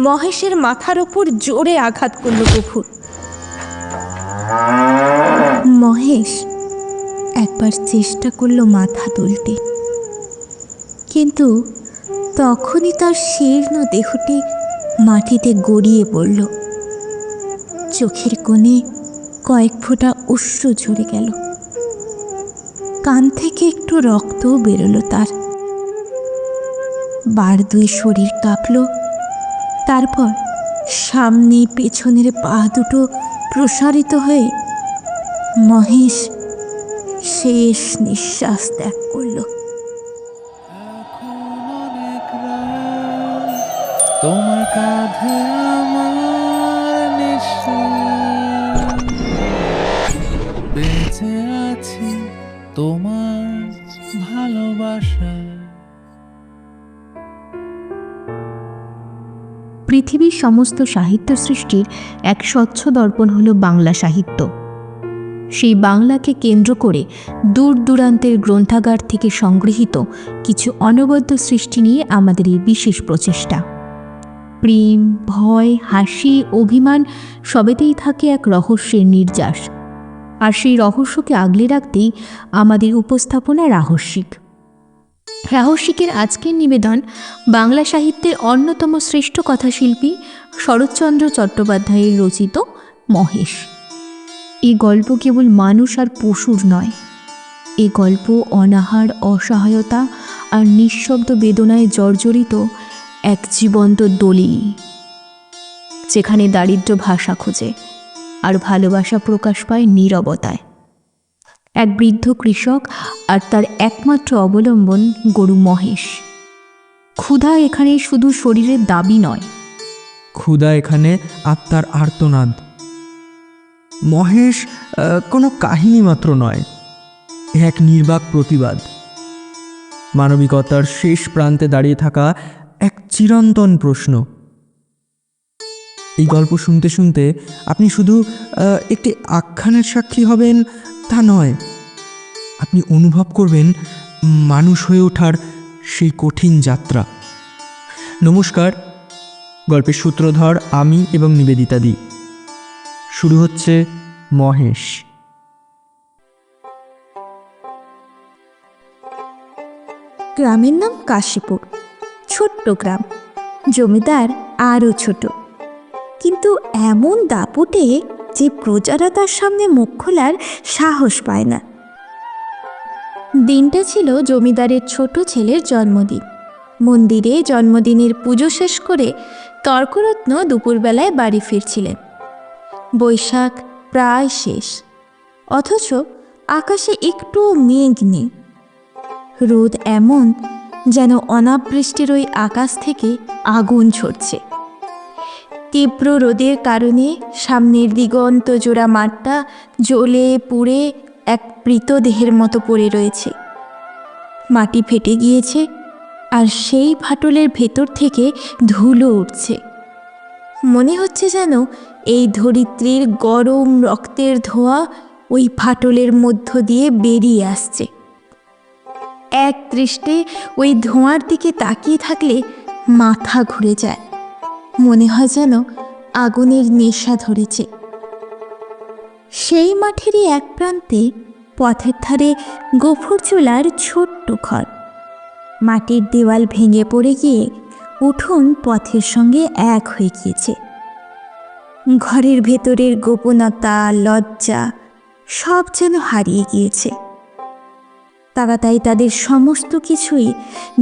মহেশের মাথার ওপর জোরে আঘাত করল গফুর। মহেশ একবার চেষ্টা করল মাথা তুলতে, কিন্তু তখনই তার শীর্ণ দেহটি মাটিতে গড়িয়ে পড়ল। চোখের কোণে কয়েক ফোঁটা অশ্রু ঝরে গেল, কান থেকে একটু রক্তও বেরোলো তার। বার দুই শরীর কাঁপল, তারপর সামনে পেছনের পা দুটো প্রসারিত হয়ে মহেশ শেষ নিঃশ্বাস ত্যাগ করল। তোমার কাঁধে আমার নিঃশ্বাস, বেঁচে আছি তোমার ভালোবাসা। পৃথিবীর সমস্ত সাহিত্য সৃষ্টির এক স্বচ্ছ দর্পণ হল বাংলা সাহিত্য। সেই বাংলাকে কেন্দ্র করে দূর দূরান্তের গ্রন্থাগার থেকে সংগৃহীত কিছু অনবদ্য সৃষ্টি নিয়ে আমাদের এই বিশেষ প্রচেষ্টা। প্রেম, ভয়, হাসি, অভিমান সবেতেই থাকে এক রহস্যের নির্যাস, আর সেই রহস্যকে আগলে রাখতেই আমাদের উপস্থাপনা রাহস্যিকের আজকের নিবেদন বাংলা সাহিত্যের অন্যতম শ্রেষ্ঠ কথাশিল্পী শরৎচন্দ্র চট্টোপাধ্যায়ের রচিত মহেশ। এই গল্প কেবল মানুষ আর পশুর নয়, এ গল্প অনাহার, অসহায়তা আর নিঃশব্দ বেদনায় জর্জরিত এক জীবন্ত দলিল, যেখানে দারিদ্র্য ভাষা খোঁজে আর ভালোবাসা প্রকাশ পায় নীরবতায়। এক বৃদ্ধ কৃষক আর তার একমাত্র অবলম্বন গরু মহেশ। ক্ষুধা এখানে শুধু শরীরের দাবি নয়, ক্ষুধা এখানে আত্মার আর্তনাদ। মহেশ কোনো কাহিনী মাত্র নয়, এক নির্বাক প্রতিবাদ, মানবিকতার শেষ প্রান্তে দাঁড়িয়ে থাকা এক চিরন্তন প্রশ্ন। এই গল্প শুনতে শুনতে আপনি শুধু একটি আখ্যানের সাক্ষী হবেন তা নয়, আপনি অনুভব করবেন মানুষ হয়ে ওঠার সেই কঠিন যাত্রা। নমস্কার, গল্পের সূত্রধর আমি এবং নিবেদিতাদি। শুরু হচ্ছে মহেশ। গ্রামের নাম কাশীপুর, ছোট্ট গ্রাম, জমিদার আরও ছোট, কিন্তু এমন দাপুটে যে প্রজারা তার সামনে মুখ খোলার সাহস পায় না। দিনটা ছিল জমিদারের ছোট ছেলের জন্মদিন। মন্দিরে জন্মদিনের পুজো শেষ করে তর্করত্ন দুপুরবেলায় বাড়ি ফিরছিলেন। বৈশাখ প্রায় শেষ, অথচ আকাশে একটু মেঘ নেই। রোদ এমন যেন অনাবৃষ্টির ওই আকাশ থেকে আগুন ঝরছে। তীব্র রোদের কারণে সামনের দিগন্ত জোড়া মাঠটা জ্বলে পুড়ে এক মৃতদেহের মতো পড়ে রয়েছে। মাটি ফেটে গিয়েছে, আর সেই ফাটলের ভেতর থেকে ধুলো উঠছে। মনে হচ্ছে যেন এই ধরিত্রীর গরম রক্তের ধোঁয়া ওই ফাটলের মধ্য দিয়ে বেরিয়ে আসছে। এক দৃষ্টে ওই ধোঁয়ার দিকে তাকিয়ে থাকলে মাথা ঘুরে যায়, মনে হয় যেন আগুনের নেশা ধরেছে। সেই মাঠেরই এক প্রান্তে পথের ধারে গফুরচুলার ছোট্ট ঘর। মাটির দেওয়াল ভেঙে পড়ে গিয়ে উঠোন পথের সঙ্গে এক হয়ে গিয়েছে। ঘরের ভেতরের গোপনতা, লজ্জা সব যেন হারিয়ে গিয়েছে। তারা তাই তাদের সমস্ত কিছুই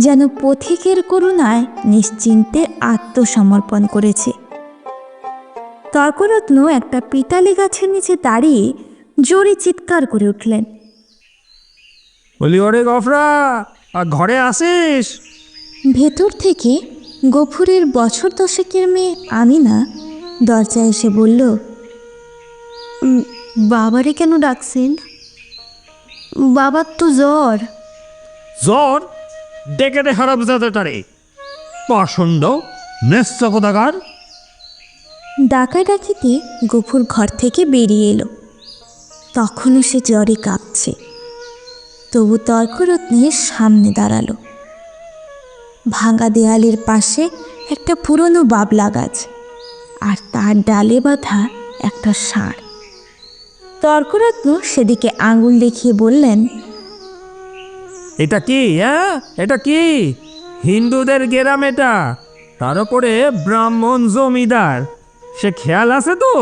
যেন পথিকের করুণায় নিশ্চিন্তে আত্মসমর্পণ করেছে। তর্করত্ন একটা পিতালি গাছের নিচে দাঁড়িয়ে জোরে চিৎকার করে উঠলেন, বলি, ওরে গফরা, ঘরে আসিস? ভেতর থেকে গফুরের বছর দশেকের মেয়ে আমিনা দরজায় এসে বলল, বাবারে কেন ডাকছেন? বাবার তো জ্বর। জ্বর? ডেকে দে খারাপ জাতেটারে, পছন্দ নেশ্চ কোথাকার। ডাকাডাকিতে গফুর ঘর থেকে বেরিয়ে এলো। তখনও সে জ্বরে কাঁপছে, তবু তর্করত্নের সামনে দাঁড়ালো। ভাঙা দেয়ালের পাশে একটা পুরনো বাবলা গাছ, আর তার ডালে বাঁধা একটা ষাঁড়। তর্করত্ন সেদিকে আঙুল দেখিয়ে বললেন, এটা কি? হ্যাঁ, এটা কি? হিন্দুদের গেরাম এটা, তার উপরে ব্রাহ্মণ জমিদার, সে খেয়াল আছে তো?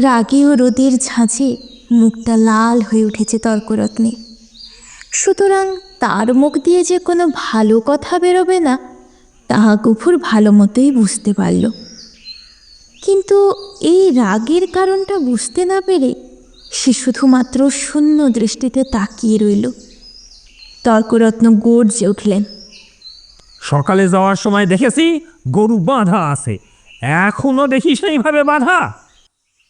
রাগে ও রোদের ঝাঁঝে মুখটা লাল হয়ে উঠেছে তর্করত্নে। সুতরাং তার মুখ দিয়ে যে কোনো ভালো কথা বেরোবে না তাহা গফুর ভালো মতোই বুঝতে পারল। কিন্তু এই রাগের কারণটা বুঝতে না পেরে সে শুধুমাত্র শূন্য দৃষ্টিতে তাকিয়ে রইল। তর্করত্ন গর্জে উঠলেন, সকালে যাওয়ার সময় দেখেছি গরু বাঁধা আছে, এখনো দেখিস এইভাবে বাঁধা?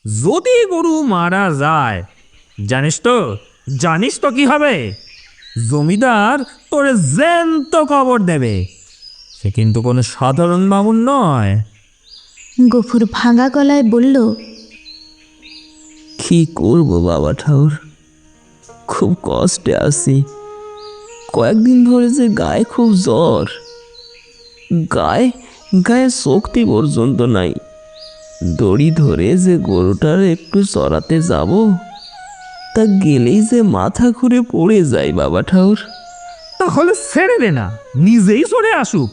যদি গরু মারা যায়, জানিস তো কি হবে? জমিদার তোরে জ্যান্ত কবর দেবে। সে কিন্তু কোনো সাধারণ বামুন নয়। গফুর ভাঙা গলায় বলল, কি করব বাবা ঠাকুর, খুব কষ্টে আছি। কয়েকদিন ধরে যে গায়ে খুব জ্বর, গায়ে শক্তি পর্যন্ত নাই। দড়ি ধরে যে গরুটার একটু চড়াতে যাব, তা গেলেই যে মাথা ঘুরে পড়ে যায় বাবা ঠাকুর। তাহলে ছেড়ে দে না, নিজেই সরে আসুক।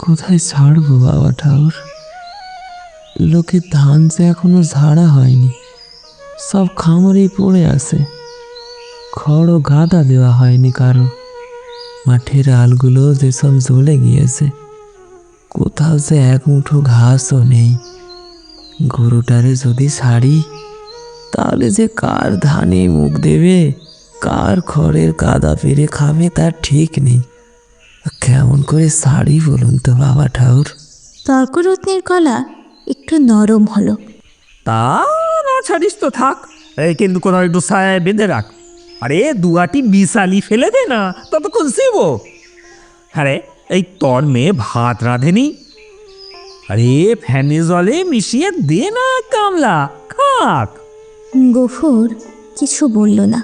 কোথায় ছাড়বো বাবা ঠাকুর? লোকের ধান যে এখনো ঝাড়া হয়নি, সব খামারেই পড়ে আছে। খড়ও গাদা দেওয়া হয়নি কারো। মাঠের আলগুলো যেসব জ্বলে গিয়েছে, কোথাও যে এক মুঠো ঘাসও নেই। গরুটারে যদি ছাড়ি, তাহলে যে কার ধানে মুখ দেবে, কার খড়ের কাদা পেরে খাবে তার ঠিক নেই। কেমন করে ছাড়ি বলুন তো বাবা ঠাকুর? তর্করত্নের গলা একটু নরম হলো। তা না ছাড়িস তো থাক, কিন্তু কোথাও একটু ছায়ায় বেঁধে রাখ। আরে দুয়াটি বিশালি ফেলে দে না, ততক্ষণ শিব। আরে এই তোর মেয়ে ভাত রাঁধেনি? আরে ফ্যানে জলে মিশিয়ে দে না কামলা, খাক। গফুর কিছু বলল না,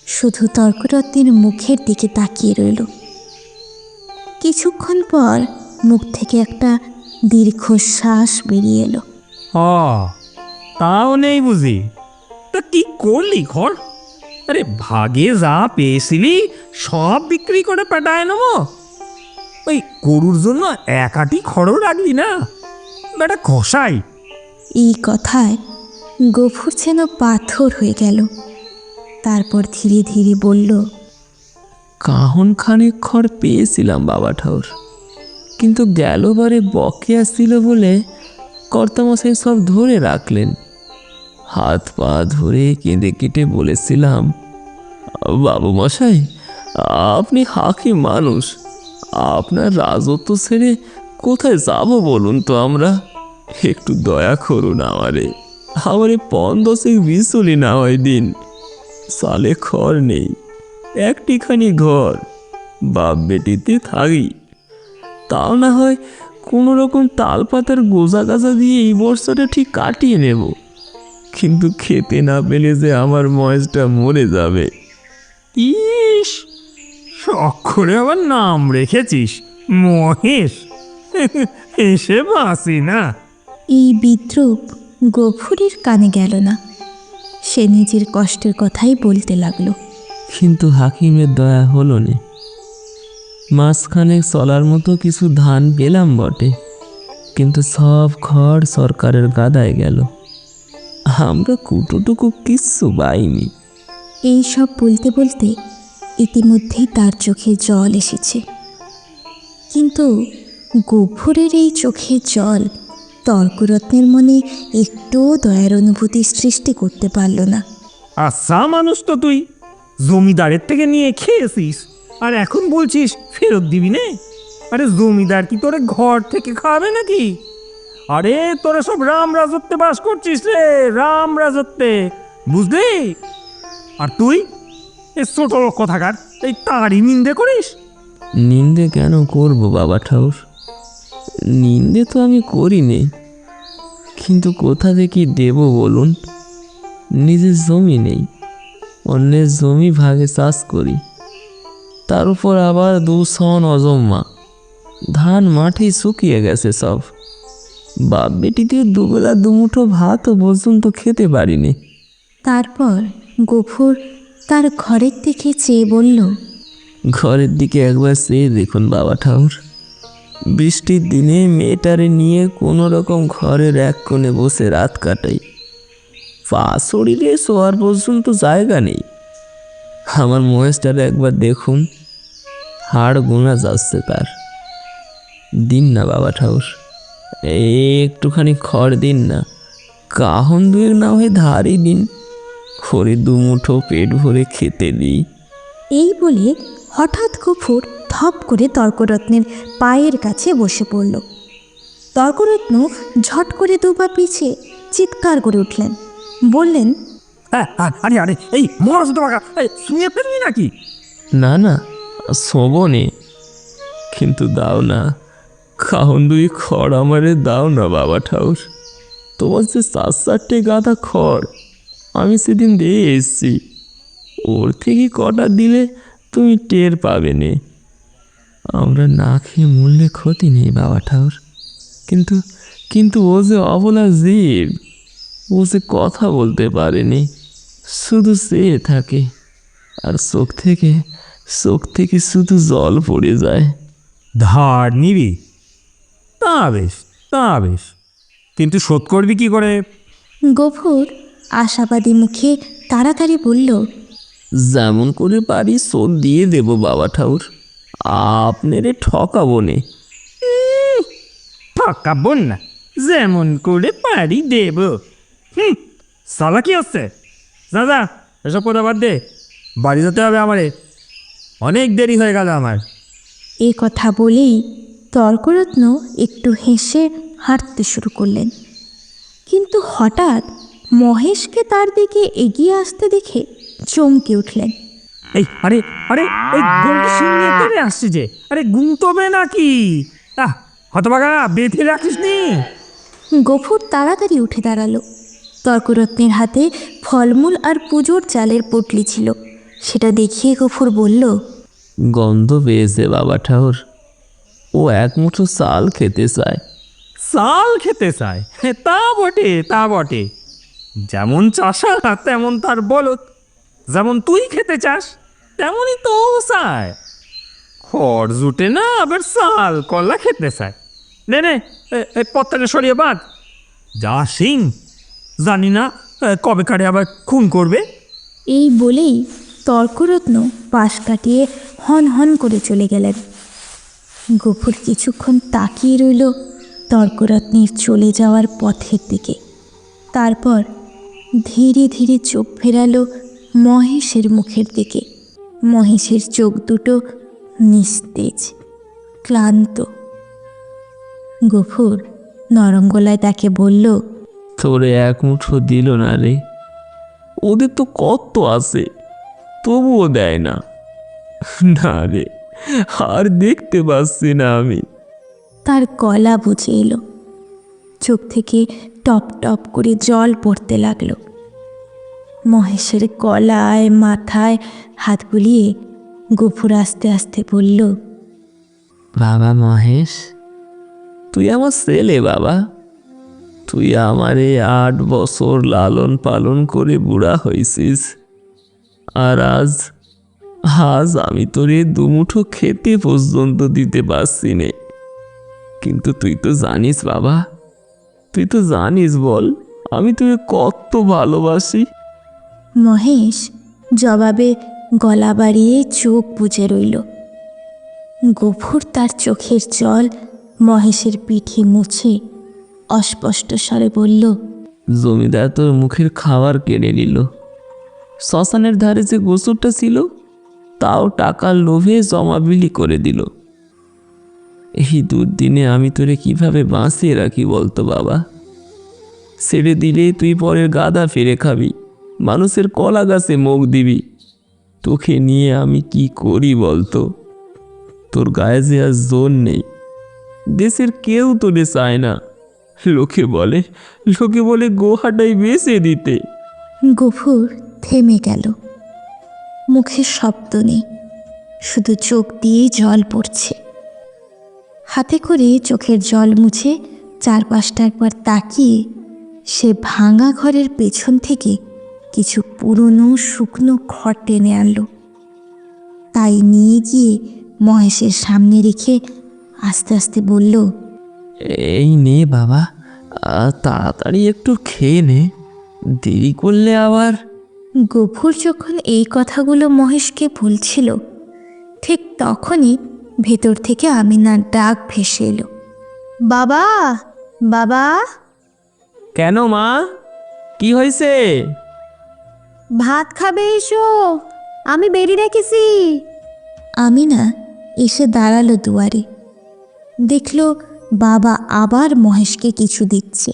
শুধু তর্করত্নের মুখের দিকে তাকিয়ে রইল। কিছুক্ষণ পর মুখ থেকে একটা দীর্ঘশ্বাস বেরিয়ে এলো। তাও নেই বুঝি? তা কি করলি খড়? আরে ভাগে যা পেয়েছিলি সব বিক্রি করে পেটায় নেবো। ওই গরুর জন্য এক আটি খড়ও রাখলি না, বেটা কষাই। এই কথায় গফুর যেন পাথর হয়ে গেল। তারপর ধীরে ধীরে বলল, কাহন খানিক খড় পেয়েছিলাম বাবা ঠাকুর, কিন্তু গেলবারে বকেয়া ছিল বলে কর্তামশাই সব ধরে রাখলেন। হাত পা ধরে কেঁদে কেটে বলেছিলাম, বাবু মশাই, আপনি হাকিম মানুষ, আপনার রাজত্ব ছেড়ে কোথায় যাব বলুন তো আমরা? একটু দয়া করুন আমারে 15 বিচুলি না হয় দিন। সালে খড় নেই, একটিখানি ঘর, বাপ বেটিতে থাকি। তাও না হয় কোনো রকম তাল পাতার গোজা গাজা দিয়ে এই বর্ষাটা ঠিক কাটিয়ে নেব, কিন্তু খেতে না পেলে যে আমার ময়েসটা মরে যাবে। ইস, শখ করে আবার নাম রেখেছিস মহেশ। এসে বাসি না। এই বিদ্রূপ গফুরের কানে গেল না। সে নিজের কষ্টের কথাই বলতে লাগলো। কিন্তু হাকিমের দয়া হলো না। মাসখানেক চলার মতো কিছু ধান পেলাম বটে, কিন্তু সব খড় সরকারের গাদায় গেল। আমরা কুটোটুকু কিচ্ছু পাইনি। এই সব বলতে বলতে ইতিমধ্যেই তার চোখে জল এসেছে। কিন্তু গফুরের এই চোখের জল তর্করত্নের মনে একটুও দয়ার অনুভূতি সৃষ্টি করতে পারল না। আচ্ছা মানুষ তো তুই, জমিদারের থেকে নিয়ে খেয়েছিস আর এখন বলছিস ফেরত দিবি নে? আরে জমিদার কি তোরে ঘর থেকে খাবে নাকি? আরে তোরা সব রাম রাজত্বে বাস করছিস রে, রাম রাজত্বে, বুঝলি? আর তুই এ ছোট লোক কথাকার, এই তাঁরই নিন্দে করিস? নিন্দে কেন করব বাবা ঠাকুর? নিন্দে তো আমি করিনি, কিন্তু কোথা থেকে দেব বলুন? নিজের জমি নেই, অন্যের জমি ভাগে চাষ করি, তার উপর আবার 2 সন অজম্মা। ধান মাঠেই শুকিয়ে গেছে সব। বাপ বেটিতে দুবেলা দুমুঠো ভাতও পর্যন্ত খেতে পারিনি। তারপর গফুর তার ঘরের দিকে চেয়ে বলল, ঘরের দিকে একবার চেয়ে দেখুন বাবা ঠাকুর। বৃষ্টির দিনে মেয়েটারে নিয়ে কোনো রকম ঘরের এক কোণে বসে রাত কাটাই। পা শরীরে শোয়ার পর্যন্ত জায়গা নেই। আমার মহেশটারে একবার দেখুন, হাড় গোনা যাচ্ছে তার। দিন না বাবা ঠাকুর, এই একটুখানি খড় দিন না, কাহন দুয়েক না হয়ে ধারই দিন, খড়ি দুমুঠো পেট ভরে খেতে দিই। এই বলে হঠাৎ গফুর ধপ করে তর্করত্নের পায়ের কাছে বসে পড়ল। তর্করত্ন ঝট করে দুপা পিছে চিৎকার করে উঠলেন, বললেন, আরে আরে এই মহারাজ তোমাকে শুয়ে ফেলবি নাকি? না না, শোবনে, কিন্তু দাও না, কাহন দুই খড় আমারে দাও না বাবা ঠাকুর। তোমার যে 7-4টে গাদা খড় আমি সেদিন দিয়ে এসছি, ওর থেকে কটা দিলে তুমি টের পাবে নে। আমরা না খেয়ে মূল্যে ক্ষতি নেই বাবা ঠাকুর, কিন্তু কিন্তু ও যে অবলা জীব, ও যে কথা বলতে পারেনি, শুধু চেয়ে থাকে, আর চোখ থেকে শুধু জল পড়ে যায়। ধার নিবি? তা বেশ, তা বেশ, কিন্তু শোধ করবি কি করে? গফুর আশাবাদী মুখে তাড়াতাড়ি বলল, যেমন করে পারি শোধ দিয়ে দেব বাবা ঠাকুর, আপনারে ঠকাবো নে। ঠকাবো না, যেমন করে পারি দেব। সালা কি হচ্ছে? দাদা এসব কথা বাদ দে, বাড়ি যেতে হবে আমারে, অনেক দেরি হয়ে গেল আমার। এ কথা বলেই তর্করত্ন একটু হেসে হাঁটতে শুরু করলেন। কিন্তু হঠাৎ মহেশকে তার দিকে এগিয়ে আসতে দেখে চমকে উঠলেন। এই আরে আরে এই গরুটি সিংহে তেড়ে আসছে যে, আরে ঘুম তবে নাকি? হতবাগা বেঁধে রাখিস নি? গফুর তাড়াতাড়ি উঠে দাঁড়ালো। তর্করত্নের হাতে ফলমূল আর পুজোর চালের পুটলি ছিল, সেটা দেখিয়ে গফুর বলল, গন্ধ পেয়েছে বাবা ঠাকুর, ও এক মুঠো চাল খেতে চায়। চাল খেতে চায়? তা বটে, তা বটে। যেমন চাষা তেমন তার বলত, যেমন তুই খেতে চাস তেমনই তো চায়। খড় জুটে না, আবার চাল কলা খেতে চায়। নে নে, পত্তাটা সরিয়ে বাঁধ। যা সিং, জানি না কবে কারে আবার খুন করবে। এই বলেই তর্করত্ন পাশ কাটিয়ে হন হন করে চলে গেলেন। গফুর কিছুক্ষণ তাকিয়ে রইল তর্করত্নের চলে যাওয়ার পথের দিকে। তারপর ধীরে ধীরে চোখ ফেরালো মহেশের মুখের দিকে। মহেশের চোখ দুটো নিস্তেজ, ক্লান্ত। গফুর নরম গলায় তাকে বলল, তোরে এক মুঠো দিল না রে, ওদের তো কত আছে, তবুও দেয় না। না রে, আর দেখতে পাচ্ছি না আমি। তার গলা বুঝে এলো, চোখ থেকে টপ টপ করে জল পড়তে লাগলো। মহেশের গলায় মাথায় হাত বুলিয়ে গফুর আস্তে আস্তে বলল, বাবা মহেশ, তুই আমার ছেলে বাবা, তুই আমারে 8 বছর লালন পালন করে বুড়া হয়েছিস, আর আজ আমি তোরে দুমুঠো খেতে পর্যন্ত দিতে পারছি নে। কিন্তু তুই তো জানিস বাবা, তুই তো জানিস, বল আমি তোরে কত ভালোবাসি। মহেশ জবাবে গলা বাড়িয়ে চোখ বুজে রইল। গফুর তার চোখের জল মহেশের পিঠে মুছে অস্পষ্ট স্বরে বলল, জমিদার তোর মুখের খাবার কেড়ে নিল। শ্মশানের ধারে যে গোসরটা ছিল তাও টাকার লোভে জমা বিলি করে দিল। এই দুর্দিনে আমি তোরে কিভাবে বাঁচিয়ে রাখি বলতো বাবা? ছেড়ে দিলে তুই পরের গাদা ফিরে খাবি, মানুষের কলা গাছে মুখ দিবি। তোকে নিয়ে আমি কি করি বলতো? তোর গায়ে যে আর জোর নেই, দেশের কেউ তোরে চায় না। লোকে বলে গোহাটাই বেচে দিতে। গফুর থেমে গেল। মুখে শব্দ নেই, শুধু চোখ দিয়ে জল পড়ছে। হাতে করে চোখের জল মুছে চারপাশটা একবার তাকিয়ে সে ভাঙা ঘরের পেছন থেকে কিছু পুরনো শুকনো খড় টেনে আনলো। তাই নিয়ে গিয়ে মহেশের সামনে রেখে আস্তে আস্তে বলল, এই নে বাবা, তাড়াতাড়ি একটু খেয়ে নে, দেরি করলে আবার। গফুর যখন এই কথাগুলো মহেশকে বলছিল, ঠিক তখনই ভেতর থেকে আমিনার ডাক ভেসে এলো, বাবা, বাবা। কেন মা, কি হয়েছে? ভাত খাবে এসো, আমি বেরিয়ে রেখেছি। আমিনা এসে দাঁড়ালো দুয়ারে, দেখলো বাবা আবার মহেশকে কিছু দিচ্ছে।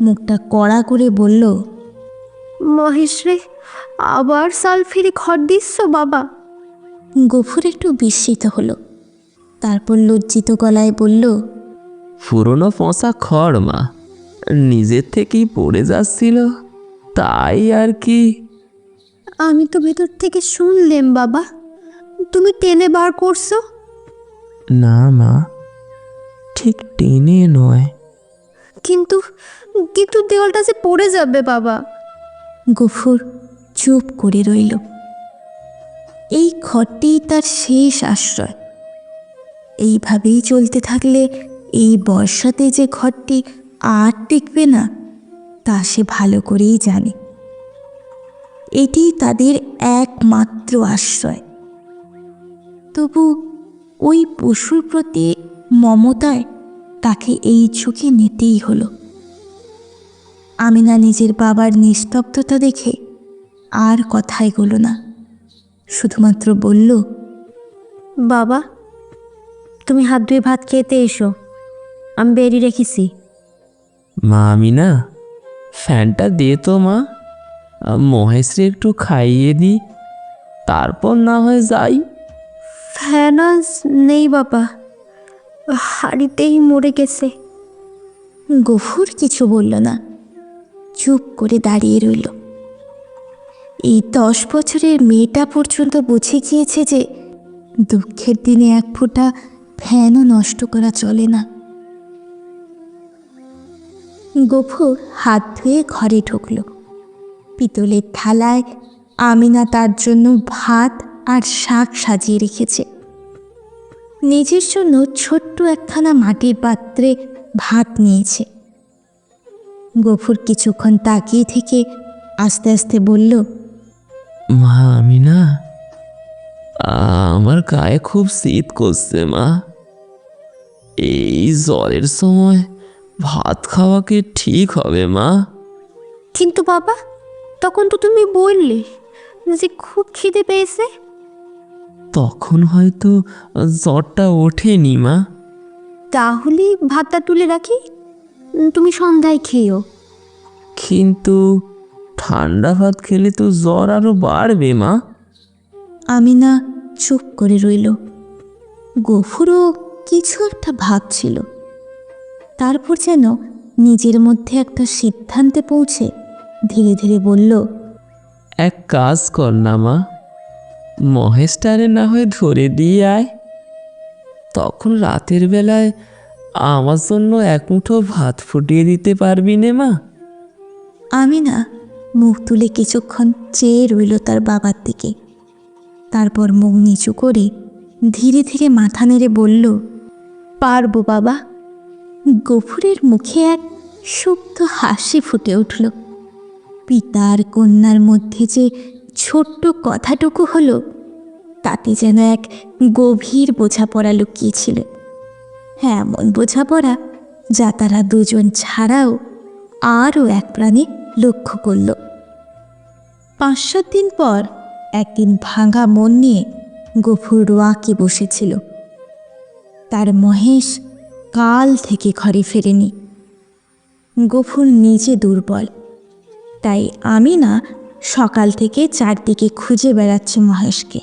মুখটা কড়া করে বলল, মহেশ রে, আবার সালফিরে খড় দিচ্ছ বাবা? গফুর একটু বিস্মিত হলো, তারপর লজ্জিত গলায় বলল, পুরনো পচা খড় মা, নিজের থেকেই পড়ে যাচ্ছিল, তাই আর কি। আমি তো ভেতর থেকে শুনলাম বাবা, তুমি টেনে বার করছো। না মা, ঠিক টেনে নয়। কিন্তু কিন্তু দেওয়ালটা যে পড়ে যাবে বাবা। গফুর চুপ করে রইল। এই ঘরটি তার শেষ আশ্রয়। এইভাবেই চলতে থাকলে এই বর্ষাতে যে ঘরটি আর টিকবে না তা সে ভালো করেই জানে। এটি তাদের একমাত্র আশ্রয়। তবু ওই পশুর প্রতি মমতায় তাকে এই ঝুঁকি নিতেই হলো। আমিনা নিজের বাবার নিস্তব্ধতা দেখে আর কথা এগোলো না, শুধুমাত্র বলল, বাবা, তুমি হাত ধুয়ে ভাত খেতে এসো, আমি বেরিয়ে রেখেছি। মা আমিনা, ফ্যানটা দে তো মা, মহেশরে একটু খাইয়ে দি, তারপর না হয় যাই। ফ্যান আজ নেই বাবা, হাড়িতেই মরে গেছে। গফুর কিছু বলল না, চুপ করে দাঁড়িয়ে রইল। এই 10 বছরের মেয়েটা পর্যন্ত বুঝে গিয়েছে যে দুঃখের দিনে এক ফোঁটা ফ্যানও নষ্ট করা চলে না। গফুর হাত ধুয়ে ঘরে ঢুকল। পিতলের থালায় আমিনা তার জন্য ভাত আর শাক সাজিয়ে রেখেছে। নিজের জন্য ছোট্ট একখানা মাটির পাত্রে ভাত নিয়েছে। গফুর কিছুক্ষণ তাকিয়ে থেকে আস্তে আস্তে বলল, মা আমিনা, আমার গায়ে খুব শীত করছে মা, এই জ্বরের সময় ভাত খাওয়া কি ঠিক হবে মা? কিন্তু বাবা, তখন তো তুমি বললে যে খুব খিদে পেয়েছে। তখন হয়তো জ্বরটা ওঠেনি মা। তাহলে ভাতটা তুলে রাখি, তুমি সন্ধ্যায় খেয়েও। কিন্তু ঠান্ডা ভাত খেলে তো জ্বর আরো বাড়বে মা। আমিনা চুপ করে রইল। গফুরও কিছু একটা ভাবছিল, তারপর যেন নিজের মধ্যে একটা সিদ্ধান্তে পৌঁছে ধীরে ধীরে বলল, এক কাজ কর না মা, মহেশটারে না হয় ধরে দিয়ে আয়, তখন রাতের বেলায় আমার জন্য এক মুঠো ভাত ফুটিয়ে দিতে পারবি নে মা? আমিনা মুখ তুলে কিছুক্ষণ চেয়ে রইল তার বাবার দিকে, তারপর মুখ নিচু করে ধীরে ধীরে মাথা নেড়ে বলল, পারবো বাবা। গফুরের মুখে এক সুপ্ত হাসি ফুটে উঠল। পিতা আর কন্যার মধ্যে যে ছোট্ট কথাটুকু হলো, তাতে যেন এক গভীর বোঝাপড়া লুকিয়েছিল। হ্যাঁ, এমন বোঝাপড়া যা তারা দুজন ছাড়াও আরও এক প্রাণী লক্ষ্য করল। 5-7 দিন পর একদিন ভাঙা মন নিয়ে গফুর রোয়াকে বসেছিল। তার মহেশ কাল থেকে ঘরে ফেরেনি। গফুর নিজে দুর্বল, তাই আমিনা সকাল থেকে চারদিকে খুঁজে বেড়াচ্ছে মহেশকে।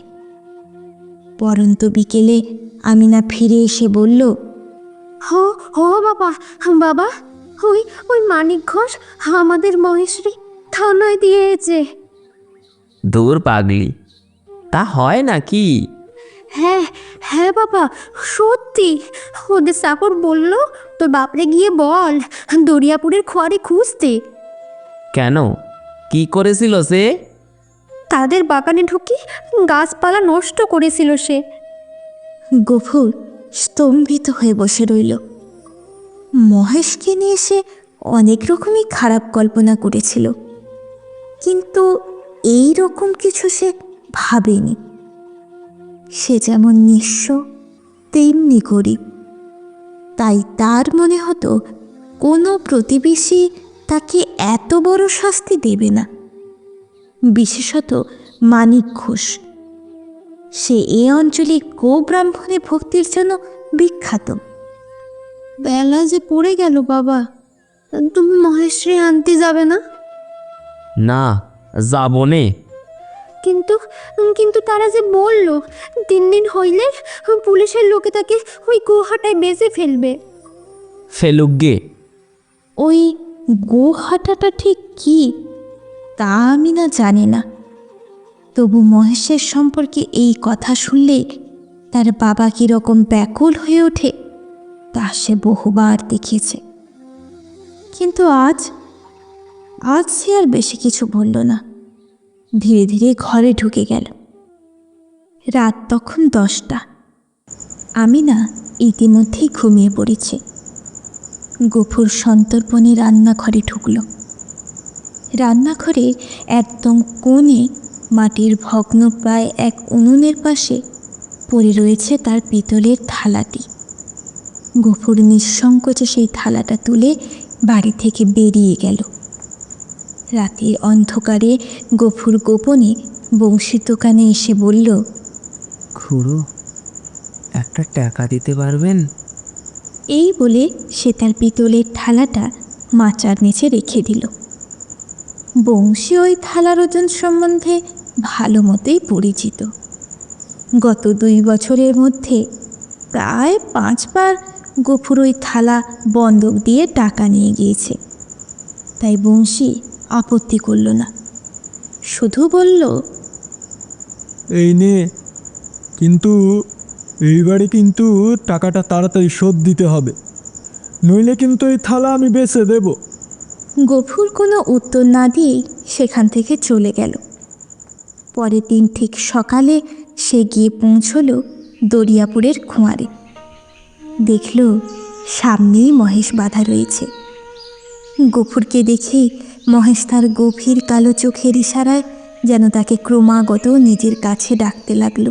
পরন্ত বিকেলে আমিনা ফিরে এসে বলল, হো হো বাবা, বাবা, ওই ওই মানিক ঘোষ আমাদের মহেশরে থানায় দিয়েছে। দূর পাগলি, তা হয় নাকি? হ্যাঁ হ্যাঁ বাবা, সত্যি। ওদের চাকর বলল তোর বাপরে গিয়ে বল দরিয়াপুরের খোয়ারে খুঁজতে। কেন, কি করেছিল সে? তাদের বাগানে ঢুকে গাছপালা নষ্ট করেছিল সে। গফুর স্তম্ভিত হয়ে বসে রইল। মহেশকে নিয়ে সে অনেক রকমই খারাপ কল্পনা করেছিল, কিন্তু এই রকম কিছু সে ভাবেনি। সে যেমন নিঃস্ব তেমনি গরিব, তাই তার মনে হতো কোনো প্রতিবেশী তাকে এত বড় শাস্তি দেবে না, বিশেষত মানিক ঘোষ। সে এ অঞ্চলে গোব্রাহ্মণে ভক্তির জন্য বিখ্যাত। বেলা যে পড়ে গেল বাবা, তুমি মহেশরে আনতে যাবে না? না, যাব নে। কিন্তু কিন্তু তারা যে বলল 3 দিন হইলে পুলিশের লোকে তাকে ওই গুহাটায় বেঁচে ফেলবে। ফেলুক গে। ওই গোহাটাটা ঠিক কি তা আমি না জানি না, তবু মহেশের সম্পর্কে এই কথা শুনলে তার বাবা কীরকম ব্যাকুল হয়ে ওঠে তা সে বহুবার দেখিয়েছে। কিন্তু আজ সে আর বেশি কিছু বলল না, ধীরে ধীরে ঘরে ঢুকে গেল। রাত তখন 10টা। আমি না ইতিমধ্যেই ঘুমিয়ে পড়েছি। গফুর সন্তর্পণে রান্নাঘরে ঢুকল। রান্নাঘরে একদম কোণে মাটির ভগ্নপ্রায় এক উনুনের পাশে পড়ে রয়েছে তার পিতলের থালাটি। গফুর নিঃসংকোচে সেই থালাটা তুলে বাড়ি থেকে বেরিয়ে গেল। রাতের অন্ধকারে গফুর গোপনে বংশীর দোকানে এসে বলল, খুড়ো, একটা টাকা দিতে পারবেন? এই বলে সে তার পিতলের থালাটা মাচার নিচে রেখে দিল। বংশী ওই থালার ওজন সম্বন্ধে ভালো মতোই পরিচিত। গত 2 বছরের মধ্যে প্রায় 5 বার গফুর ওই থালা বন্ধক দিয়ে টাকা নিয়ে গিয়েছে, তাই বংশী আপত্তি করল না, শুধু বলল, এই নে, কিন্তু এইবারে কিন্তু টাকাটা তাড়াতাড়ি শোধ দিতে হবে, নইলে কিন্তু এই থালা আমি বেচে দেব। গফুর কোনো উত্তর না দিয়েই সেখান থেকে চলে গেল। পরের দিন ঠিক সকালে সে গিয়ে পৌঁছল দরিয়াপুরের খোঁয়ারে। দেখল সামনেই মহেশ বাঁধা রয়েছে। গফুরকে দেখেই মহেশ তার গভীর কালো চোখের ইশারায় যেন তাকে ক্রমাগত নিজের কাছে ডাকতে লাগল।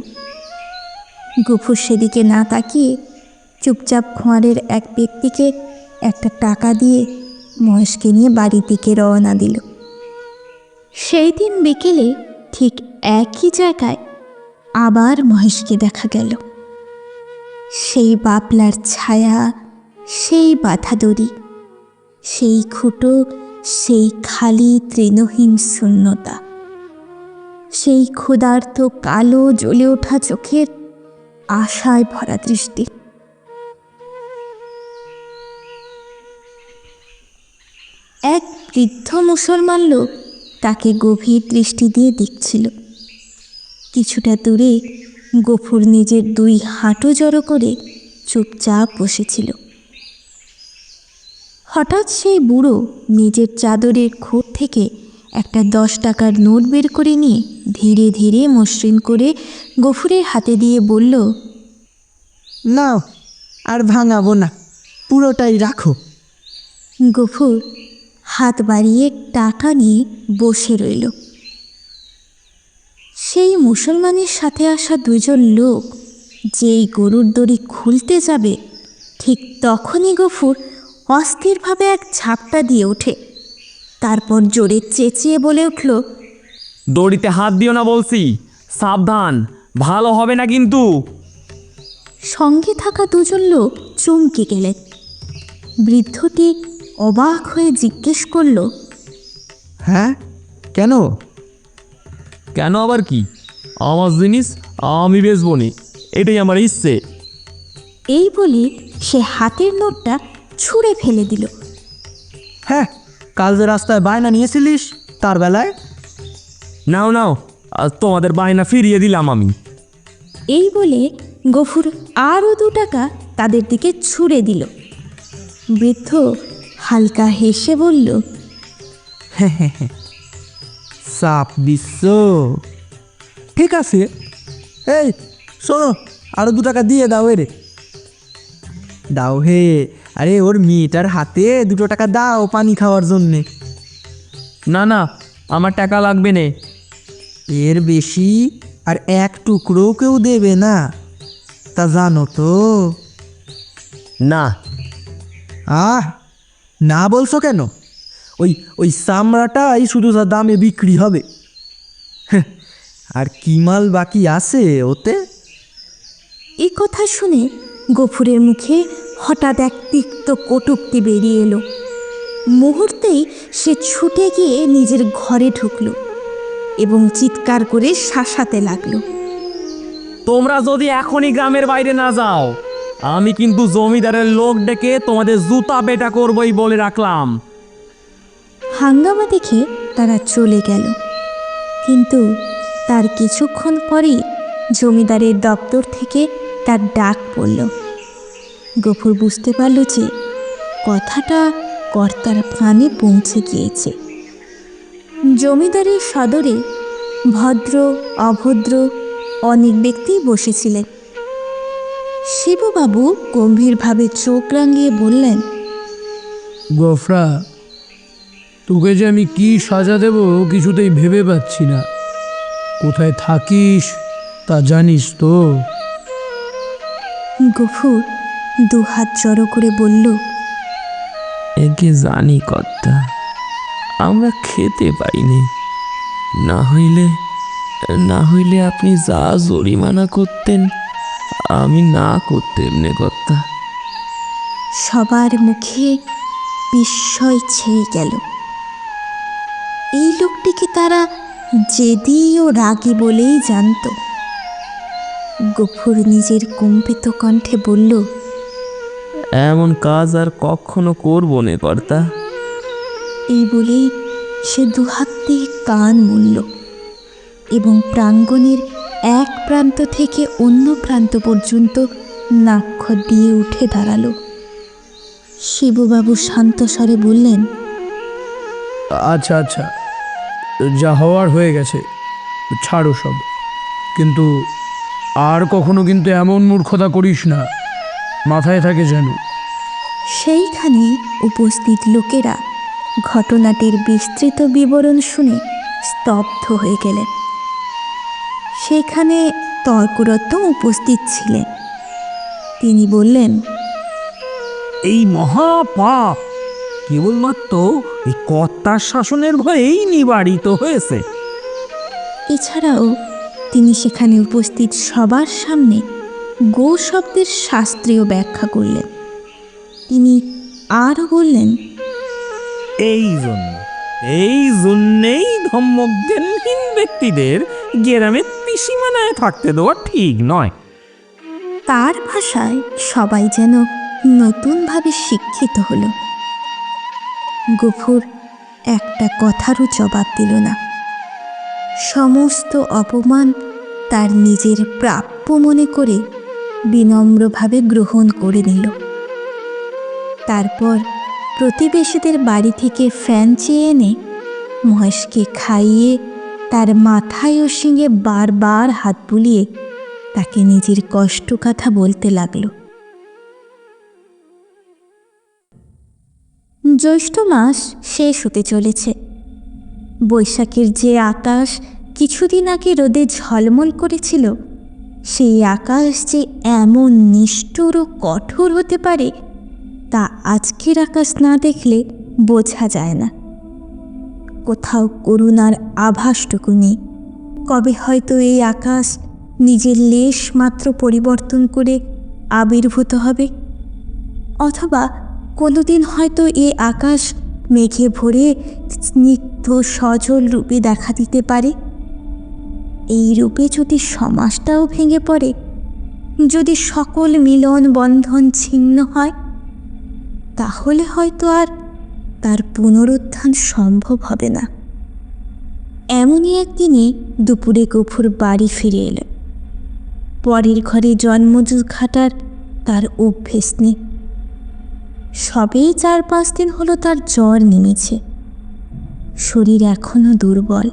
গফুর সেদিকে না তাকিয়ে চুপচাপ খোঁয়ারের এক ব্যক্তিকে একটা টাকা দিয়ে মহেশকে নিয়ে বাড়ির দিকে রওনা দিল। সেই দিন বিকেলে ঠিক একই জায়গায় আবার মহেশকে দেখা গেল। সেই বাপলার ছায়া, সেই বাঁধা দড়ি, সেই খুঁটো, সেই খালি তৃণহীন শূন্যতা, সেই ক্ষুধার্ত কালো জ্বলে ওঠা চোখের আশায় ভরা দৃষ্টি। এক বৃদ্ধ মুসলমান লোক তাকে গভীর দৃষ্টি দিয়ে দেখছিল। কিছুটা দূরে গফুর নিজের 2 হাঁটু জড়ো করে চুপচাপ বসেছিল। হঠাৎ সেই বুড়ো নিজের চাদরের খোপ থেকে একটা 10 টাকার নোট বের করে নিয়ে ধীরে ধীরে মসৃণ করে গফুরের হাতে দিয়ে বলল, নাও, আর ভাঙাবো না, পুরোটাই রাখো। গফুর হাত বাড়িয়ে টাকা নিয়ে বসে রইল। সেই মুসলমানের সাথে আসা 2 জন লোক যেই গরুর দড়ি খুলতে যাবে, ঠিক তখনই গফুর অস্থিরভাবে এক ঝাপটা দিয়ে ওঠে। তারপর জোরে চেঁচিয়ে বলে উঠল, দড়িতে হাত দিও না বলছি, সাবধান, ভালো হবে না কিন্তু। সঙ্গে থাকা 2 জন লোক চমকে গেলেন। বৃদ্ধটি অবাক হয়ে জিজ্ঞেস করল, হ্যাঁ, কেন? কেন আবার কি, আমার জিনিস আমি বেচবো নি, এটাই আমার ইচ্ছে। এই বলে সে হাতের নোটটা ছুঁড়ে ফেলে দিল। হ্যাঁ, কাল যে রাস্তায় বায়না নিয়েছিলিস তার বেলায়। নাও নাও, আজ তোমাদের বায়না ফিরিয়ে দিলাম আমি। এই বলে গফুর আরও 2 টাকা তাদের দিকে ছুঁড়ে দিল। বৃদ্ধ হালকা হেসে বলল, চাপ দিচ্ছ? ঠিক আছে, এই শোনো, আরো 2 টাকা দিয়ে দাও রে। দাও হে, আরে ওর মেয়েটার হাতে 2 টাকা দাও পানি খাওয়ার জন্যে। না না, আমার টাকা লাগবে নে। এর বেশি আর 1 টুকরো কেউ দেবে না, তা জানো তো? না। না বলছো কেন? ওই ওই চামড়াটাই শুধু যা দামে বিক্রি হবে। আর কি মাল বাকি আছে ওতে? এই কথা শুনে গফুরের মুখে হঠাৎ এক তিক্ত কটূক্তি বেরিয়ে এলো। মুহূর্তেই সে ছুটে গিয়ে নিজের ঘরে ঢুকল এবং চিৎকার করে শাসাতে লাগলো, তোমরা যদি এখনই গ্রামের বাইরে না যাও, আমি কিন্তু জমিদারের লোক ডেকে তোমাদের জুতা পেটা করবই বলে রাখলাম। হাঙ্গামা দেখে তারা চলে গেল। কিন্তু তার কিছুক্ষণ পরেই জমিদারের দপ্তর থেকে তার ডাক পড়ল। গফুর বুঝতে পারল যে কথাটা কর্তার কানে পৌঁছে গিয়েছে। জমিদারের সদরে ভদ্র অভদ্র অনেক ব্যক্তি বসেছিলেন। শিবুবাবু গম্ভীরভাবে চোখ রাঙিয়ে বললেন, গফরা, তোকে যে আমি কি সাজা দেব কিছুতেই ভেবে পাচ্ছি না। কোথায় থাকিস তা জানিস তো? গফুর 2 হাত জড়ো করে বলল, একে জানি কর্তা, আমরা খেতে পাইনি। না হইলে আপনি যা জরিমানা করতেন আমি না করতেন নে কর্তা। সবার মুখে বিস্ময় ছেয়ে গেল। এই লোকটিকে তারা জেদি ও রাগী বলেই জানত। গফুর নিজের কম্পিত কণ্ঠে বলল, এমন কাজ আর কখনো করবো নে কর্তা। এই বলেই সে 2 হাত দিয়ে কান মুড়ল এবং প্রাঙ্গণের এক প্রান্ত থেকে অন্য প্রান্ত পর্যন্ত নাক্ষর দিয়ে উঠে দাঁড়ালো। শিবুবাবু শান্ত স্বরে বললেন, আচ্ছা আচ্ছা, যা হওয়ার হয়ে গেছে, ছাড়ো সব। কিন্তু আর কখনো কিন্তু এমন মূর্খতা করিস না, মাথায় থাকে যেন। সেইখানে উপস্থিত লোকেরা ঘটনাটির বিস্তৃত বিবরণ শুনে স্তব্ধ হয়ে গেলেন। সেখানে তর্করত্ন উপস্থিত ছিলেন। তিনি বললেন, এই মহাপাপ কেবলমাত্র এই কর্তার শাসনের ভয়েই নিবারিত হয়েছে। এছাড়াও তিনি সেখানে উপস্থিত সবার সামনে গো শব্দের শাস্ত্রীয় ব্যাখ্যা করলেন। তিনি আরও বললেন, এই জন্যেই ধর্মজ্ঞানহীন ব্যক্তিদের গ্রামে ত্রিসীমানায় থাকতে দেওয়া ঠিক নয়। তার ভাষায় সবাই যেন নতুনভাবে শিক্ষিত হলো। গফুর একটা কথারও জবাব দিল না। সমস্ত অপমান তার নিজের প্রাপ্য মনে করে বিনম্রভাবে গ্রহণ করে নিল। তারপর প্রতিবেশীদের বাড়ি থেকে ফ্যান চেয়ে এনে মহেশকে খাইয়ে তার মাথায় ও শিঙে বারবার হাত বুলিয়ে তাকে নিজের কষ্ট কথা বলতে লাগলো। জ্যৈষ্ঠ মাস শেষ হতে চলেছে। বৈশাখের যে আকাশ কিছুদিন আগে রোদে ঝলমল করেছিল, সেই আকাশ যে এমন নিষ্ঠুর ও কঠোর হতে পারে তা আজকের আকাশ না দেখলে বোঝা যায় না। কোথাও করুণার আভাসটুকু নেই। কবে হয়তো এই আকাশ নিজের লেশ মাত্র পরিবর্তন করে আবির্ভূত হবে, অথবা কোনোদিন হয়তো এই আকাশ মেঘে ভরে স্নিগ্ধ সজল রূপে দেখা দিতে পারে। এই রূপে যদি সমাজটাও ভেঙে পড়ে, যদি সকল মিলন বন্ধন ছিন্ন হয়, তাহলে হয়তো আর তার পুনরুত্থান সম্ভব হবে না। এমনই একদিনে দুপুরে গফুর বাড়ি ফিরে এলো। পরের ঘরে জন্মজুর খাটার তার অভ্যেস নেই। সবেই 4-5 দিন হলো তার জ্বর নেমেছে। শরীর এখনো দুর্বল,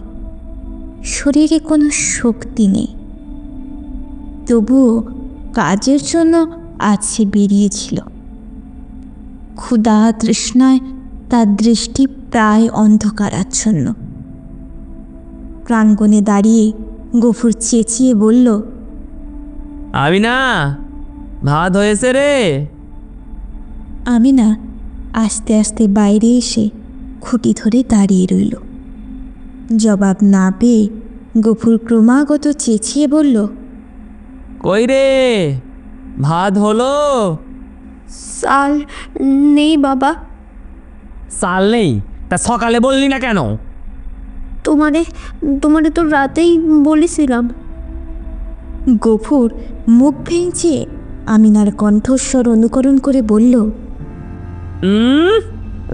শরীরে কোনো শক্তি নেই। তবুও কাজের জন্য আজ সে বেরিয়েছিল। ক্ষুধা তৃষ্ণায় তার দৃষ্টি প্রায় অন্ধকারাচ্ছন্ন। প্রাঙ্গণে দাঁড়িয়ে গফুর চেঁচিয়ে বলল, আমিনা, ভাত হয়েছে রে। আমিনা আস্তে আস্তে বাইরে এসে খুঁটি ধরে দাঁড়িয়ে রইল। জবাব না পেয়ে গফুর ক্রমাগত চেঁচিয়ে বলল, কই রে, ভাত হলো? সাল নেই বাবা। চাল নেই? তা সকালে বললি না কেন? তোমারে তো রাতেই বলেছিলাম। গফুর মুখ ভেঙচে আমিনার কণ্ঠস্বর অনুকরণ করে বলল,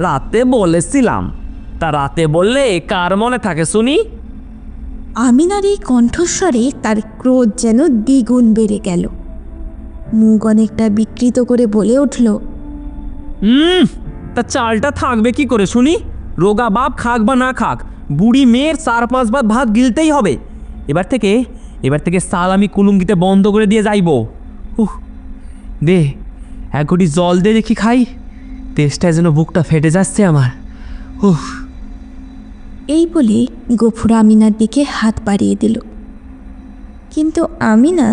রাতে বলেছিলাম? তা রাতে বললে কার মনে থাকে শুনি? আমিনার এই কণ্ঠস্বরে তার ক্রোধ যেন দ্বিগুণ বেড়ে গেল। মুখ অনেকটা বিকৃত করে বলে উঠল, তা চালটা থাকবে কি করে শুনি? রোগা বাপ খাক বা না খাক, বুড়ি মেয়ের 4-5 বার ভাত গিলতেই হবে। এবার থেকে চাল আমি কুলুঙ্গিতে বন্ধ করে দিয়ে যাইব। দে এক ঘটি জল দে দেখি খাই, তেষ্টায় যেন বুকটা ফেটে যাচ্ছে আমার। এই বলে গফুর আমিনার দিকে হাত বাড়িয়ে দিল। কিন্তু আমিনা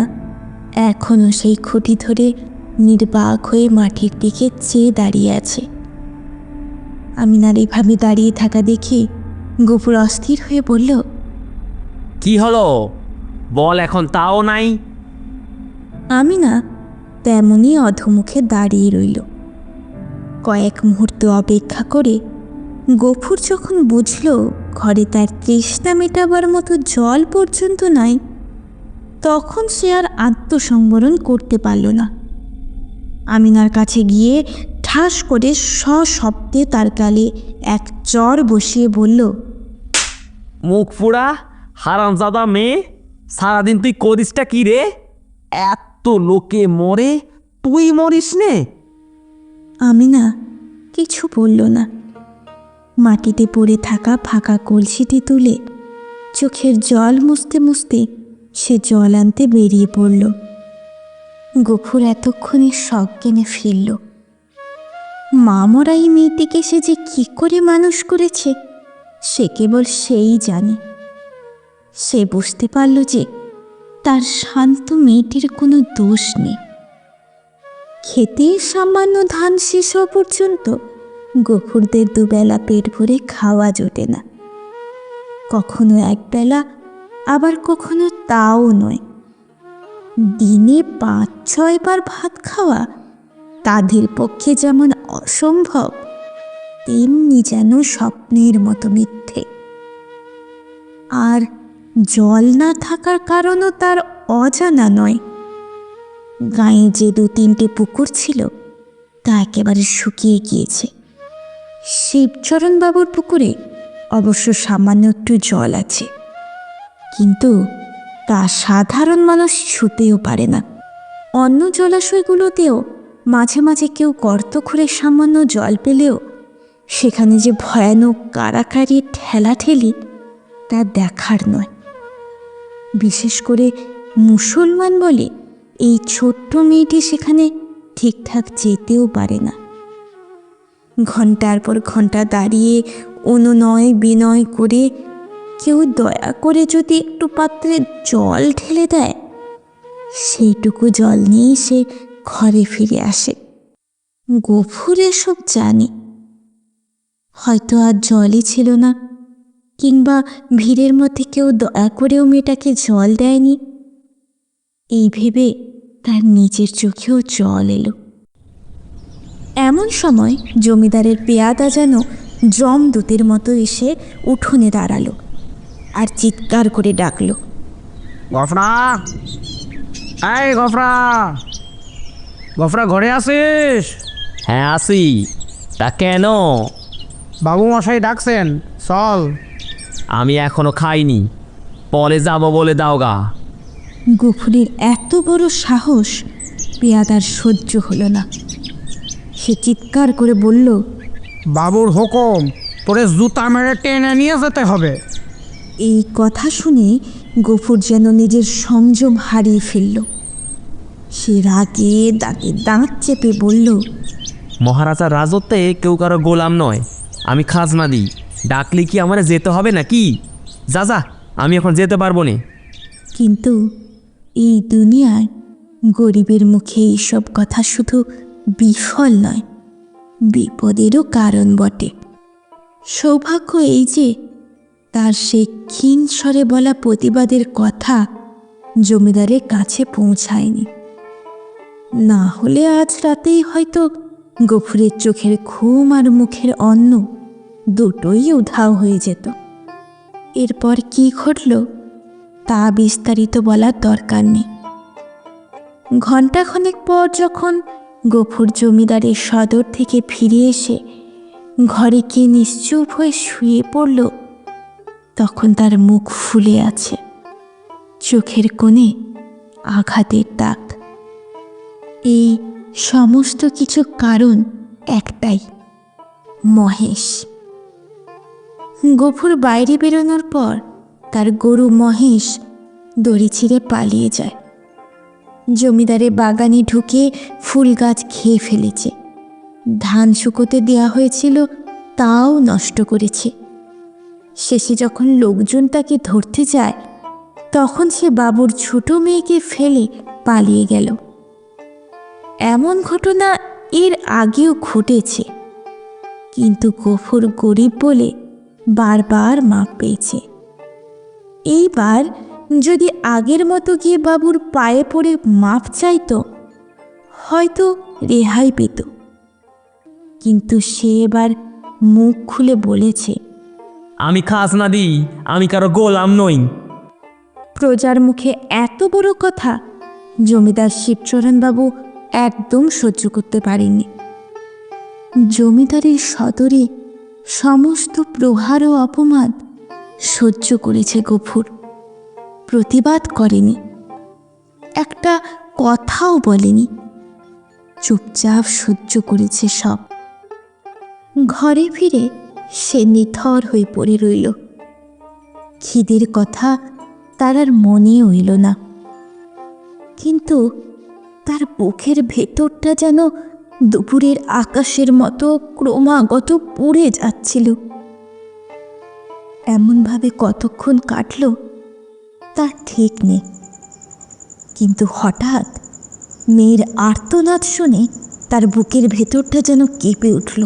এখনও সেই খুঁটি ধরে নির্বাক হয়ে মাটির দিকে চেয়ে দাঁড়িয়ে আছে। আমিনার এইভাবে দাঁড়িয়ে থাকা দেখে গফুর অস্থির হয়ে বলল, কি হলো বল, এখন তাও নাই? আমিনা তেমনই অধমুখে দাঁড়িয়ে রইল। কয়েক মুহূর্ত অপেক্ষা করে গফুর যখন বুঝল ঘরে তার তৃষ্ণা মেটাবার মতো জল পর্যন্ত নাই, তখন সে আর আত্মসংবরণ করতে পারল না। আমিনার কাছে গিয়ে ঠাস করে সশব্দে তার গালে এক চড় বসিয়ে বলল, মুখ ফুড়া হারামজাদা মেয়ে, সারাদিন তুই করিসটা কি রে? এত লোকে মরে, তুই মরিস নে? আমিনা কিছু বলল না। মাটিতে পড়ে থাকা ফাঁকা কলসিটি তুলে চোখের জল মুছতে মুছতে সে জল আনতে বেরিয়ে পড়ল। গফুর এতক্ষণে সজ্ঞানে ফিরল। মা মরা এই মেয়েটিকে সে যে কী করে মানুষ করেছে সে কেবল সেই জানে। সে বুঝতে পারল যে তার শান্ত মেয়েটির কোনো দোষ নেই। খেতে সামান্য ধান শেষ হওয়া পর্যন্ত গফুরদের দুবেলা পেট ভরে খাওয়া জোটে না। কখনো একবেলা, আবার কখনো তাও নয়। দিনে 5-6 বার ভাত খাওয়া তাদের পক্ষে যেমন অসম্ভব, তেমনি যেন স্বপ্নের মতো মিথ্যে। আর জল না থাকার কারণও তার অজানা নয়। গাঁয়ে যে 2-3টে পুকুর ছিল তা একেবারে শুকিয়ে গিয়েছে। শিবচরণবাবুর পুকুরে অবশ্য সামান্য একটু জল আছে, কিন্তু তা সাধারণ মানুষ ছুঁতেও পারে না। অন্য জলাশয়গুলোতেও মাঝে মাঝে কেউ গর্ত খুঁড়ে সামান্য জল পেলেও সেখানে যে ভয়ানক কাড়াকাড়ি ঠেলাঠেলি তা দেখার নয়। বিশেষ করে মুসলমান বলে এই ছোট্ট মেয়েটি সেখানে ঠিকঠাক যেতেও পারে না। ঘন্টার পর ঘন্টা দাঁড়িয়ে অনুনয় বিনয় করে কেউ দয়া করে যদি একটু পাত্রে জল ঢেলে দেয়, সেইটুকু জল নিয়েই সে ঘরে ফিরে আসে। গফুর এসব জানে। হয়তো আর জলই ছিল না, কিংবা ভিড়ের মধ্যে কেউ দয়া করেও মেয়েটাকে জল দেয়নি। এই ভেবে তার নিজের চোখেও জল এলো। এমন সময় জমিদারের পেয়াদা যেন যমদূতের মতো এসে উঠোনে দাঁড়ালো আর চিৎকার করে ডাকলো, গফরা, এই গফরা, গফরা ঘরে আসিস? হ্যাঁ আসি। তা কেন? বাবু মশাই ডাকছেন, চল। আমি এখনো খাইনি, পরে যাব বলে দাওগা। গফুরের এত বড় সাহস পেয়াদার সহ্য হলো না। সে চিৎকার করে বলল, বাবুর হুকুম, তোরে জুতা মেরে টেনে নিয়ে যেতে হবে। এই কথা শুনে গফুর যেন নিজের সংযম হারিয়ে ফেলল। সে রাগে দাঁতে দাঁত চেপে বলল, মহারাজার রাজত্বে কেউ কারো গোলাম নয়, আমি খাজনা দিই, ডাকলে কি আমার যেতে হবে নাকি? যা যা, আমি এখন যেতে পারবো না। কিন্তু এই দুনিয়ায় গরিবের মুখে এইসব কথা শুধু বিফল নয়, বিপদেরও কারণ বটে। সৌভাগ্য এই যে তার সেই ক্ষীণ স্বরে বলা প্রতিবাদের কথা জমিদারের কাছে পৌঁছায়নি। না হলে আজ রাতেই হয়তো গফুরের চোখের ঘুম আর মুখের অন্ন দুটোই উধাও হয়ে যেত। এরপর কি ঘটল তা বিস্তারিত বলার দরকার নেই। ঘণ্টাখানেক পর যখন গফুর জমিদারের সদর থেকে ফিরে এসে ঘরে গিয়ে নিশ্চুপ হয়ে শুয়ে পড়ল, তখন তার মুখ ফুলে আছে, চোখের কোণে আঘাতের দাগ। এই সমস্ত কিছু কারণ একটাই, মহেশ। গফুর বাইরে বেরোনোর পর তার গরু মহেশ দড়ি ছিঁড়ে পালিয়ে যায়। জমিদারের বাগানে ঢুকে ফুল গাছ খেয়ে ফেলেছে, ধান শুকোতে দেওয়া হয়েছিল তাও নষ্ট করেছে। শেষে যখন লোকজন তাকে ধরতে যায়, তখন সে বাবুর ছোট মেয়েকে ফেলে পালিয়ে গেল। এমন ঘটনা এর আগেও ঘটেছে, কিন্তু গফুর গরিব বলে বারবার মাপ পেয়েছে। এইবার যদি আগের মতো গিয়ে বাবুর পায়ে পড়ে মাপ চাইতো, হয়তো রেহাই পেত। কিন্তু সে এবার মুখ খুলে বলেছে, আমি খাজনা দিই, আমি কারো গোলাম নই। প্রজার মুখে এত বড় কথা জমিদার শিবচরণবাবু একদম সহ্য করতে পারেননি। জমিদারের সদরে সমস্ত প্রহার ও অপমান সহ্য করেছে গফুর, প্রতিবাদ করেনি, একটা কথাও বলেনি, চুপচাপ সহ্য করেছে সব। ঘরে ফিরে সে নিথর হয়ে পড়ে রইল। খিদের কথা তার আর মনে হইল না, কিন্তু তার বুকের ভেতরটা যেন দুপুরের আকাশের মতো ক্রমাগত পুড়ে যাচ্ছিল। এমনভাবে কতক্ষণ কাটল তার ঠিক নেই, কিন্তু হঠাৎ মেয়ের আর্তনাদ শুনে তার বুকের ভেতরটা যেন কেঁপে উঠল।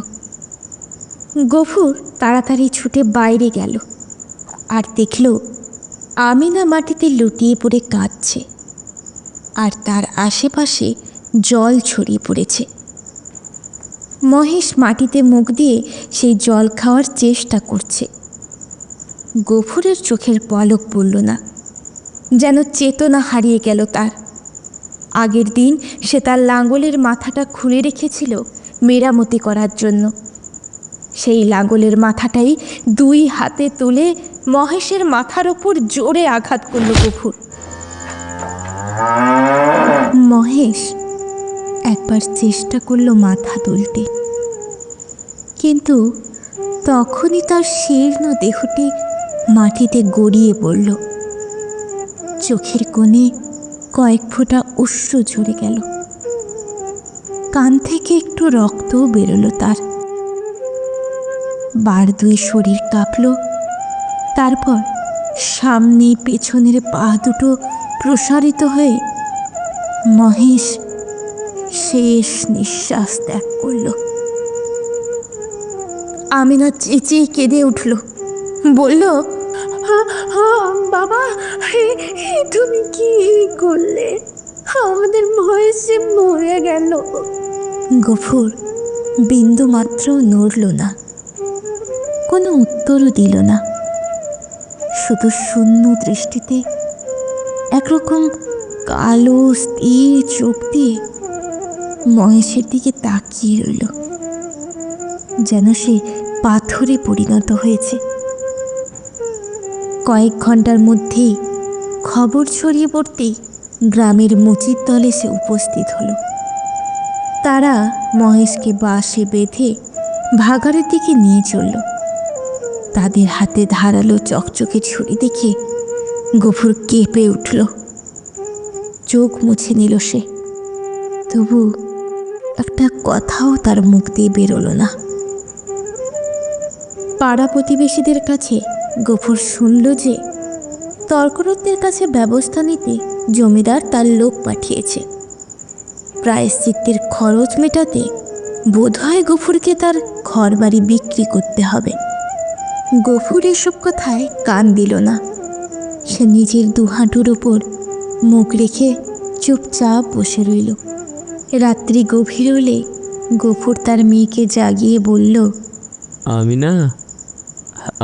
গফুর তাড়াতাড়ি ছুটে বাইরে গেল আর দেখল আমিনা মাটিতে লুটিয়ে পড়ে কাঁদছে, আর তার আশেপাশে জল ছড়িয়ে পড়েছে। মহেশ মাটিতে মুখ দিয়ে সেই জল খাওয়ার চেষ্টা করছে। গফুরের চোখের পলক পড়ল না, যেন চেতনা হারিয়ে গেল তার। আগের দিন সে তার লাঙ্গলের মাথাটা খুলে রেখেছিল মেরামতি করার জন্য। সেই লাঙ্গলের মাথাটাই দুই হাতে তুলে মহেশের মাথার ওপর জোরে আঘাত করল গফুর। মহেশ একবার চেষ্টা করল মাথা তুলতে, কিন্তু তখনই তার শীর্ণ দেহটি মাটিতে গড়িয়ে পড়ল। চোখের কোণে কয়েক ফোঁটা অশ্রু ঝরে গেল, কান থেকে একটু রক্তও বেরোলো তার। বার দুই শরীর কাঁপল, তারপর সামনে পেছনের পা দুটো প্রসারিত হয়ে মহেশ শেষ নিঃশ্বাস ত্যাগ করল। আমিনা চেঁচিয়ে কেঁদে উঠল, বলল, বাবা, তুমি কি করলে? আমাদের মহেশে মরে গেল। গফুর বিন্দু মাত্র নড়ল না, কোনো উত্তরও দিল না, শুধু শূন্য দৃষ্টিতে একরকম কালো স্থির চোখ দিয়ে মহেশের দিকে তাকিয়ে রইল, যেন সে পাথরে পরিণত হয়েছে। কয়েক ঘন্টার মধ্যেই খবর ছড়িয়ে পড়তেই গ্রামের মুচির দলে সে উপস্থিত হলো। তারা মহেশকে বাঁশে বেঁধে ভাগাড়ের দিকে নিয়ে চলল। তাদের হাতে ধারালো চকচকে ছুরি দেখে গফুর কেঁপে উঠল। চোখ মুছে নিল সে, তবু একটা কথাও তার মুখ দিয়ে বেরোলো না। পাড়া প্রতিবেশীদের কাছে গফুর শুনল যে তর্করত্নের কাছে ব্যবস্থা নিতে জমিদার তার লোক পাঠিয়েছে। প্রায়শ্চিত্তের খরচ মেটাতে বোধহয় গফুরকে তার ঘরবাড়ি বিক্রি করতে হবে। গফুর এসব কথায় কান দিল না। সে নিজের দুহাঁটুর ওপর মুখ রেখে চুপচাপ বসে রইল। রাত্রি গভীর হলে গফুর তার মেয়েকে জাগিয়ে বলল,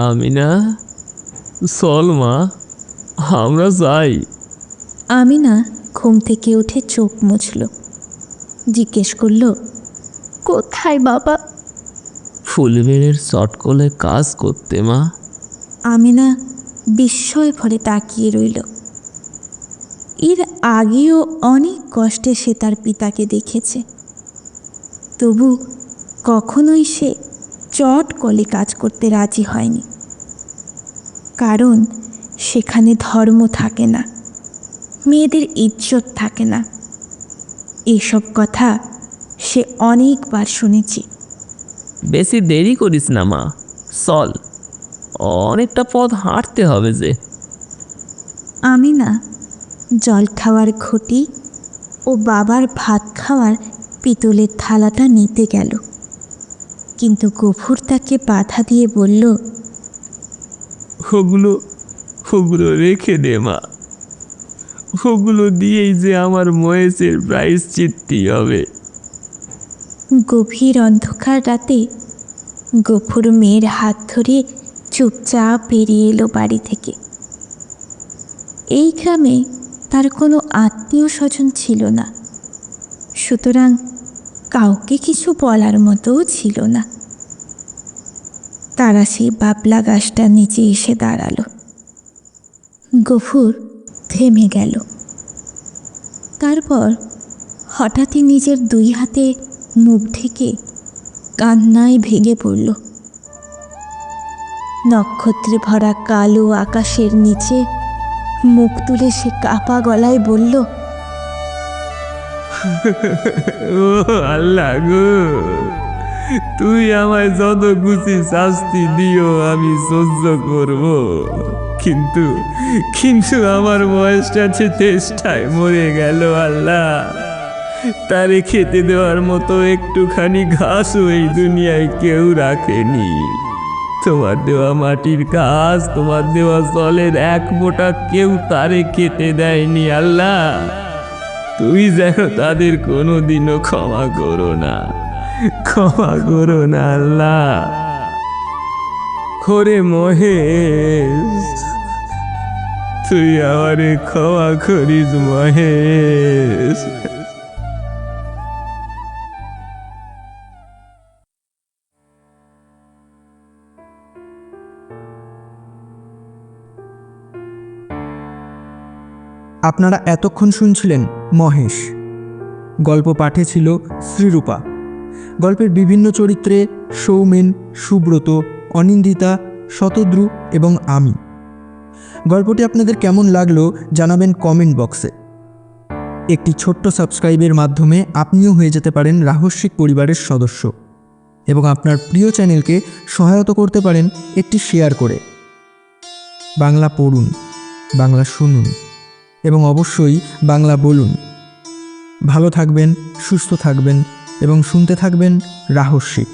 আমিনা, চল মা, আমরা যাই। আমিনা ঘুম থেকে উঠে চোখ মুছল, জিজ্ঞেস করল, কোথায় বাবা? ফুলবেড়ের চটকলে কাজ করতে মা। আমিনা বিস্ময় ভরে তাকিয়ে রইল। এর আগেও অনেক কষ্টে সে তার পিতাকে দেখেছে, তবু কখনোই সে চট কলে কাজ করতে রাজি হয়নি। কারণ সেখানে ধর্ম থাকে না, মেয়েদের ইজ্জত থাকে না। এসব কথা সে অনেকবার শুনেছে। বেশি দেরি করিস না মা, চল, অনেকটা পথ হাঁটতে হবে যে। আমিনা জল খাওয়ার ঘটি ও বাবার ভাত খাওয়ার পিতলের থালাটা নিতে গেল, কিন্তু গফুর তাকে বাধা দিয়ে বলল, ওগুলো রেখে দে মা, ওগুলো দিয়েই যে আমার মহেশের প্রায়শ্চিত্তি হবে। গভীর অন্ধকার রাতে গফুর মেয়ের হাত ধরে চুপচাপ বেরিয়ে এলো বাড়ি থেকে। এই গ্রামে তার কোনো আত্মীয় স্বজন ছিল না, সুতরাং কাউকে কিছু বলার মতোও ছিল না। তারা সেই বাবলা গাছটার নিচে এসে দাঁড়ালো। গফুর থেমে গেল। তারপর হঠাৎই নিজের দুই হাতে মুখ ঢেকে কান্নায় ভেঙে পড়ল। নক্ষত্রে ভরা কালো আকাশের নিচে মুখ তুলে সে কাপা গলায় বলল, ও আল্লাহ গো, তুই আমায় যত খুশি শাস্তি দিও আমি সহ্য করব, কিন্তু আমার বয়সটা চেষ্টায় মরে গেল আল্লাহ। তারে খেতে দেওয়ার মতো একটুখানি ঘাসও এই দুনিয়ায় কেউ রাখেনি। তোমার দেওয়া মাটির ঘাস, তোমার দেওয়া জলের এক মোটা কেউ তারে খেতে দেয়নি আল্লাহ। তুই যেন তাদের কোনোদিনও ক্ষমা করো না আল্লাহ। করে মহেশ, তুই আমারে ক্ষমা করিস মহেশ। আপনারা এতক্ষণ শুনছিলেন মহেশ। গল্প পাঠে ছিল শ্রীরূপা। গল্পের বিভিন্ন চরিত্রে সৌমেন, সুব্রত, অনিন্দিতা, শতদ্রু এবং আমি। গল্পটি আপনাদের কেমন লাগলো জানাবেন কমেন্ট বক্সে। একটি ছোট্ট সাবস্ক্রাইবের মাধ্যমে আপনিও হয়ে যেতে পারেন রাহস্যিক পরিবারের সদস্য এবং আপনার প্রিয় চ্যানেলকে সহায়তা করতে পারেন একটি শেয়ার করে। বাংলা পড়ুন, বাংলা শুনুন এবং অবশ্যই বাংলা বলুন। ভালো থাকবেন, সুস্থ থাকবেন এবং শুনতে থাকবেন রাহস্যিক।